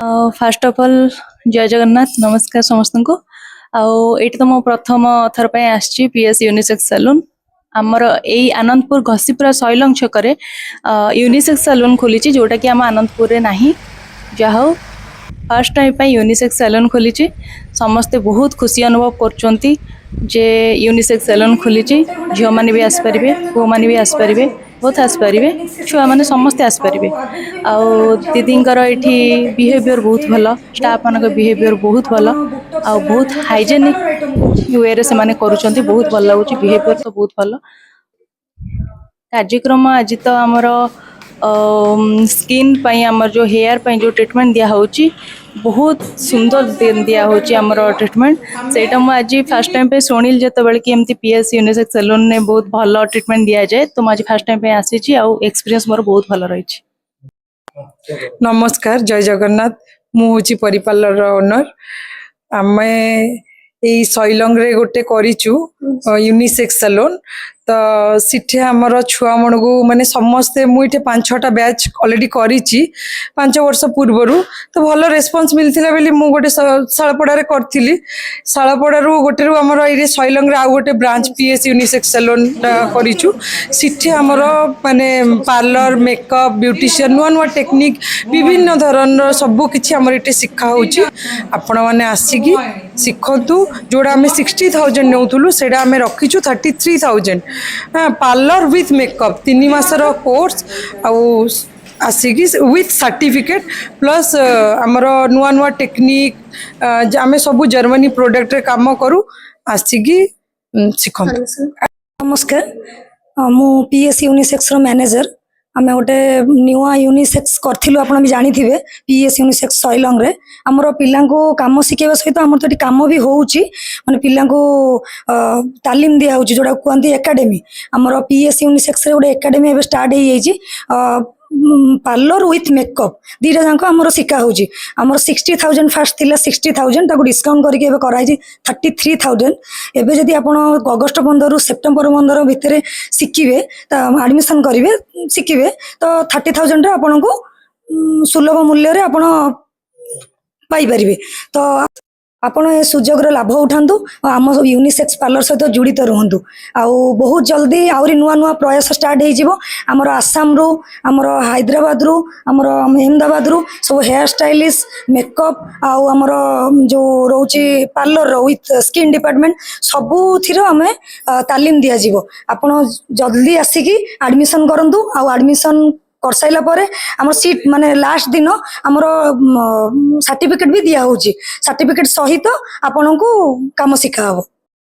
Fast of all जय जगन्नाथ नमस्कार समस्त को ये तो मो प्रथम थर पे आसी पीएस यूनिसेक्स सैलून आमर यही आनंदपुर घसीपुरा शैलंग छकरे यूनिसेक्स सैलून खोली जोटा कि आम आनंदपुर रे नाही जहा फर्स्ट टाइम यूनिसेक्स सैलून खोली समस्ते बहुत खुशी अनुभव कर यूनिसेक्स सैलून खोली झील मैंने भी आसपारे पुओ मैंने भी आसपारे बहुत आसपारे छुआ मैंने समस्ते आसपारे दीदींकर ये बिहेवियर बहुत भल स्टाफ मान बिहेवियर बहुत भल आ बहुत हाइजेनिक वे से माने करुँच बहुत भल लगुच बिहेवियर तो बहुत भल कार्यक्रम आज तो आमर स्किन आमर जो हेयर जो ट्रीटमेंट दिया होची बहुत सुंदर दिया होची आमर ट्रीटमेंट सेटा मु आज फर्स्ट टाइम पे सुनिल जते बेले कि एमती पीएस यूनिसेक्स सैलून ने बहुत भल ट्रीटमेंट दिया जाए तो आज फर्स्ट टाइम पे आसी आ एक्सपीरियंस मोर बहुत भल रही। नमस्कार जय जगन्नाथ मुझे परिपालर ओनर आमे यही शैलंग रे गोटे करिचु यूनिसेक्स सैलून तो सिठे आमर छुआ मन को माने समस्ते मुझे 5-6टा बैच ऑलरेडी करिची 5 वर्ष पूर्वर तो भल रेस्पॉन्स मिलथिला बेली मु गोटे शालपड़ा रे करथिली शालपड़ा रु गोटे रु आमर ये शैलंग रे आ गोटे ब्रांच पीएस यूनिसेक्स सैलून करिचु सिठे आमर माने पार्लर मेकअप ब्यूटिशियन नुआ नुआ टेक्निक विभिन्न धरण सब किछि आमर इटे शिक्षा होची आपण माने आसीकी शिखतु जोड़ा आम 60,000 नौलु से आम रखीचु 33,000 पार्लर विथ मेकअप 3 मासर कोर्स आसिकी विथ सर्टिफिकेट प्लस आमर नुआ नुआ टेक्निक आम सब जर्मनी प्रोडक्ट रे काम करू आसिकी शिख। नमस्कार मु पीएस यूनिसेक्स रो मैनेजर आम गोटे नुआ यूनिसेक्स करूँ आप भी जानी थे पीएस यूनिसेक्स शैलंग रे आमर पिला कम शिखेवा सहित आम तो कम भी होची माने पिला तालीम दिया होची जोड़ा कहते एकेडमी आमर पीएस यूनिसेक्स रे गोटे एकेडमी स्टार्ट हो जाइए पार्लर विथ मेकअप दीटा जाक आमर शिखा होची आमर 60,000 फास्ट थिला 60,000 ताको डिस्काउंट करके एबे कराई 33,000 एबे जदी आपण अगस्त 15 रु सेप्टेम्बर 15 भितर शिखिबे त एडमिशन करिवे शिखिबे तो 30,000 रे आपण को सुलभ मूल्य रे आपण पाई परिबे तो आपण ए सुजोग लाभ उठातु आम सब यूनिसेक्स पार्लर सहित जुड़ित रुहतु आउ बहुत जल्दी आहरी नुआ नुआ प्रयास स्टार्ट होमर आसाम रु आमर हैदराबाद रु आमर अहमदाबाद रु सब हेयर स्टाइलिश मेकअप आउ आमर जो रोचे पार्लर विथ स्किन डिपार्टमेंट सबुथिर आम तालीम दिज्व आपण जल्दी आसिकी एडमिशन करंतु आउ एडमिशन कर साइला परे हमर सीट माने लास्ट दिन हमर सर्टिफिकेट भी दिया होची सर्टिफिकेट सहित आपन को काम सिखा हो।